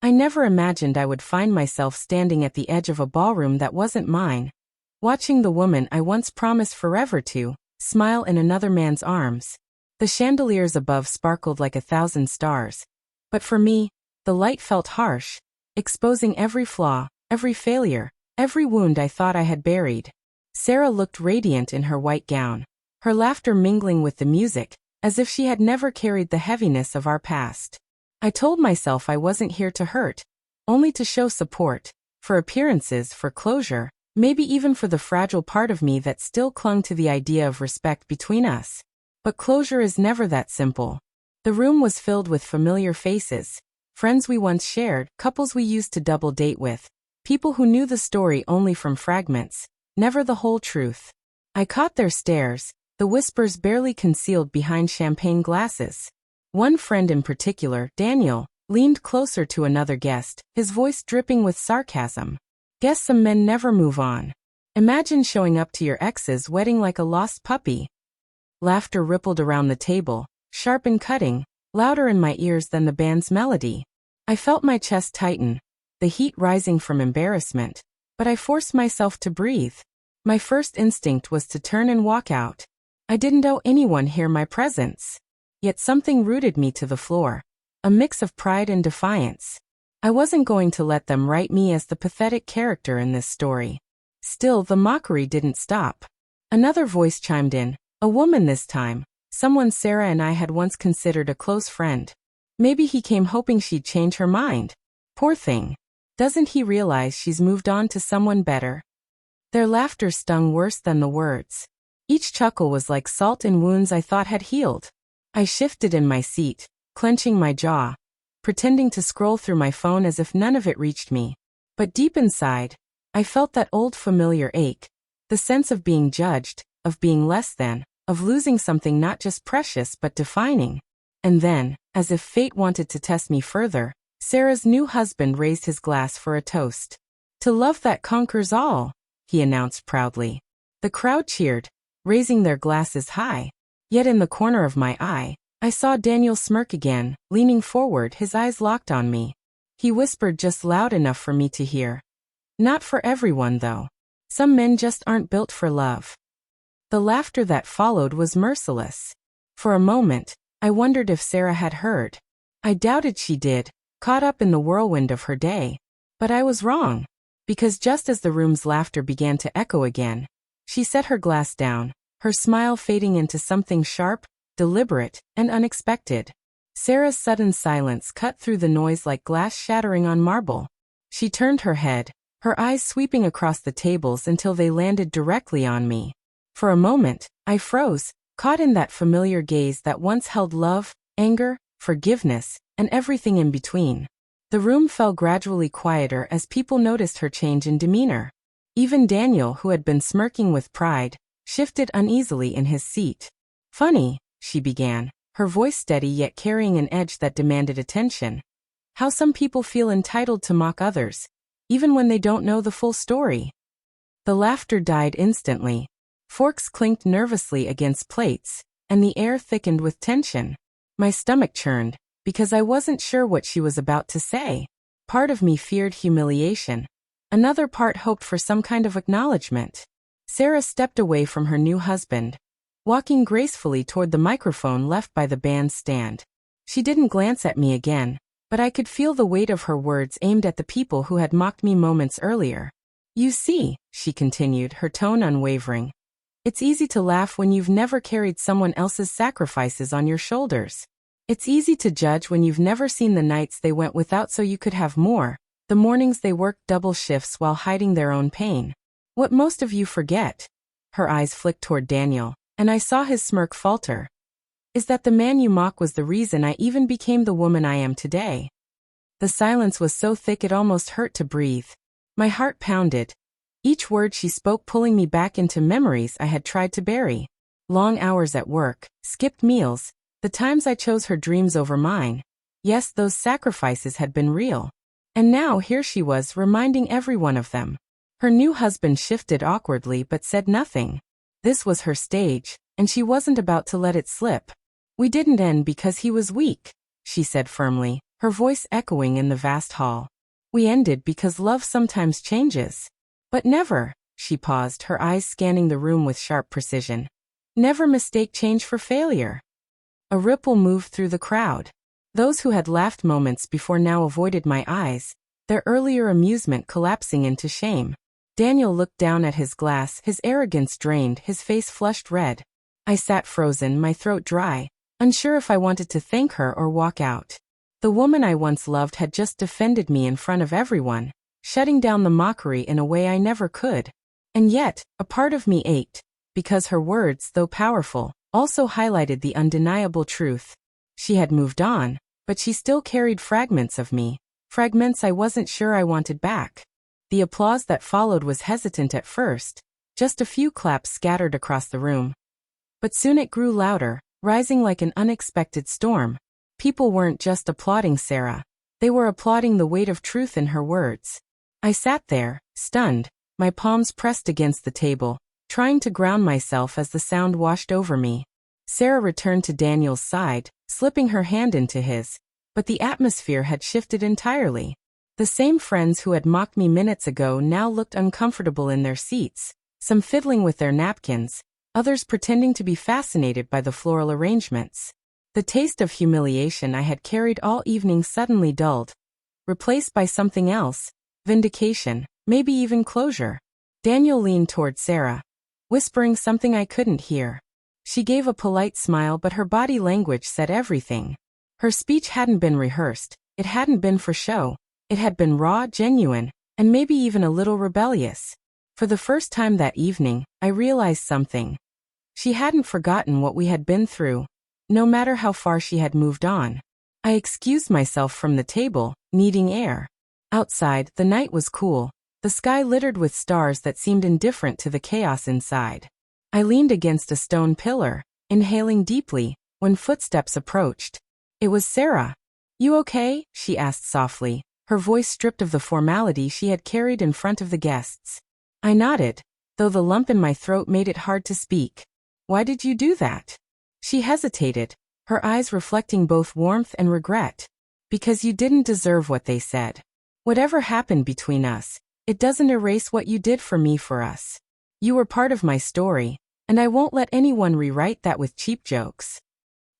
I never imagined I would find myself standing at the edge of a ballroom that wasn't mine, watching the woman I once promised forever to smile in another man's arms. The chandeliers above sparkled like 1,000 stars. But for me, the light felt harsh, exposing every flaw, every failure, every wound I thought I had buried. Sarah looked radiant in her white gown, her laughter mingling with the music, as if she had never carried the heaviness of our past. I told myself I wasn't here to hurt, only to show support, for appearances, for closure, maybe even for the fragile part of me that still clung to the idea of respect between us. But closure is never that simple. The room was filled with familiar faces, friends we once shared, couples we used to double date with, people who knew the story only from fragments, never the whole truth. I caught their stares, the whispers barely concealed behind champagne glasses. One friend in particular, Daniel, leaned closer to another guest, his voice dripping with sarcasm. Guess some men never move on. Imagine showing up to your ex's wedding like a lost puppy. Laughter rippled around the table, sharp and cutting, louder in my ears than the band's melody. I felt my chest tighten, the heat rising from embarrassment, but I forced myself to breathe. My first instinct was to turn and walk out. I didn't owe anyone here my presence. Yet something rooted me to the floor, a mix of pride and defiance. I wasn't going to let them write me as the pathetic character in this story. Still, the mockery didn't stop. Another voice chimed in, a woman this time, someone Sarah and I had once considered a close friend. Maybe he came hoping she'd change her mind. Poor thing. Doesn't he realize she's moved on to someone better? Their laughter stung worse than the words. Each chuckle was like salt in wounds I thought had healed. I shifted in my seat, clenching my jaw, pretending to scroll through my phone as if none of it reached me. But deep inside, I felt that old familiar ache, the sense of being judged, of being less than, of losing something not just precious but defining. And then, as if fate wanted to test me further, Sarah's new husband raised his glass for a toast. To love that conquers all, he announced proudly. The crowd cheered, raising their glasses high. Yet in the corner of my eye, I saw Daniel smirk again, leaning forward, his eyes locked on me. He whispered just loud enough for me to hear. Not for everyone, though. Some men just aren't built for love. The laughter that followed was merciless. For a moment, I wondered if Sarah had heard. I doubted she did, caught up in the whirlwind of her day. But I was wrong. Because just as the room's laughter began to echo again, she set her glass down, her smile fading into something sharp, deliberate, and unexpected. Sarah's sudden silence cut through the noise like glass shattering on marble. She turned her head, her eyes sweeping across the tables until they landed directly on me. For a moment, I froze, caught in that familiar gaze that once held love, anger, forgiveness, and everything in between. The room fell gradually quieter as people noticed her change in demeanor. Even Daniel, who had been smirking with pride, shifted uneasily in his seat. Funny, she began, her voice steady yet carrying an edge that demanded attention. How some people feel entitled to mock others, even when they don't know the full story. The laughter died instantly. Forks clinked nervously against plates, and the air thickened with tension. My stomach churned, because I wasn't sure what she was about to say. Part of me feared humiliation. Another part hoped for some kind of acknowledgement. Sarah stepped away from her new husband, walking gracefully toward the microphone left by the band's stand. She didn't glance at me again, but I could feel the weight of her words aimed at the people who had mocked me moments earlier. You see, she continued, her tone unwavering. It's easy to laugh when you've never carried someone else's sacrifices on your shoulders. It's easy to judge when you've never seen the nights they went without so you could have more, the mornings they worked double shifts while hiding their own pain. What most of you forget, her eyes flicked toward Daniel, and I saw his smirk falter, is that the man you mock was the reason I even became the woman I am today. The silence was so thick it almost hurt to breathe. My heart pounded, each word she spoke pulling me back into memories I had tried to bury. Long hours at work, skipped meals, the times I chose her dreams over mine. Yes, those sacrifices had been real. And now here she was reminding everyone of them. Her new husband shifted awkwardly but said nothing. This was her stage, and she wasn't about to let it slip. We didn't end because he was weak, she said firmly. her voice echoing in the vast hall. We ended because love sometimes changes. But never, she paused, her eyes scanning the room with sharp precision. Never mistake change for failure. A ripple moved through the crowd. Those who had laughed moments before now avoided my eyes, their earlier amusement collapsing into shame. Daniel looked down at his glass, his arrogance drained, his face flushed red. I sat frozen, my throat dry, unsure if I wanted to thank her or walk out. The woman I once loved had just defended me in front of everyone, shutting down the mockery in a way I never could. And yet, a part of me ached, because her words, though powerful, also highlighted the undeniable truth. She had moved on, but she still carried fragments of me, fragments I wasn't sure I wanted back. The applause that followed was hesitant at first, just a few claps scattered across the room. But soon it grew louder, rising like an unexpected storm. People weren't just applauding Sarah, they were applauding the weight of truth in her words. I sat there, stunned, my palms pressed against the table, trying to ground myself as the sound washed over me. Sarah returned to Daniel's side, slipping her hand into his, but the atmosphere had shifted entirely. The same friends who had mocked me minutes ago now looked uncomfortable in their seats, some fiddling with their napkins, others pretending to be fascinated by the floral arrangements. The taste of humiliation I had carried all evening suddenly dulled, replaced by something else, vindication, maybe even closure. Daniel leaned toward Sarah, whispering something I couldn't hear. She gave a polite smile, but her body language said everything. Her speech hadn't been rehearsed, it hadn't been for show, it had been raw, genuine, and maybe even a little rebellious. For the first time that evening, I realized something. She hadn't forgotten what we had been through, no matter how far she had moved on. I excused myself from the table, needing air. Outside, the night was cool, the sky littered with stars that seemed indifferent to the chaos inside. I leaned against a stone pillar, inhaling deeply, when footsteps approached. It was Sarah. "You okay?" she asked softly, her voice stripped of the formality she had carried in front of the guests. I nodded, though the lump in my throat made it hard to speak. "Why did you do that?" She hesitated, her eyes reflecting both warmth and regret. "Because you didn't deserve what they said. Whatever happened between us, it doesn't erase what you did for me, for us. You were part of my story, and I won't let anyone rewrite that with cheap jokes."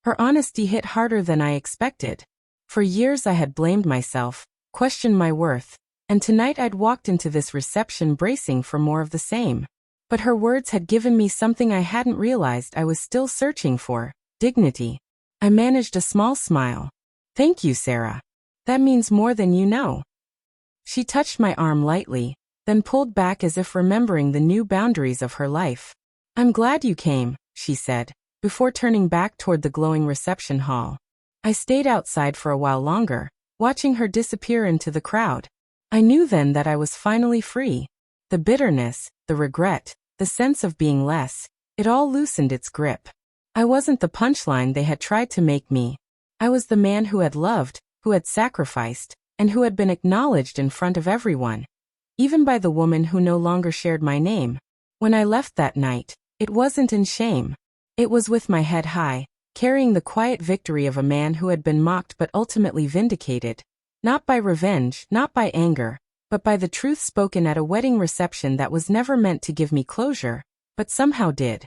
Her honesty hit harder than I expected. For years I had blamed myself, questioned my worth, and tonight I'd walked into this reception bracing for more of the same. But her words had given me something I hadn't realized I was still searching for: dignity. I managed a small smile. "Thank you, Sarah. That means more than you know." She touched my arm lightly, then pulled back as if remembering the new boundaries of her life. "I'm glad you came," she said, before turning back toward the glowing reception hall. I stayed outside for a while longer, watching her disappear into the crowd. I knew then that I was finally free. The bitterness, the regret, the sense of being less, it all loosened its grip. I wasn't the punchline they had tried to make me. I was the man who had loved, who had sacrificed, and who had been acknowledged in front of everyone, even by the woman who no longer shared my name. When I left that night, it wasn't in shame. It was with my head high, carrying the quiet victory of a man who had been mocked but ultimately vindicated. Not by revenge, not by anger, but by the truth spoken at a wedding reception that was never meant to give me closure, but somehow did.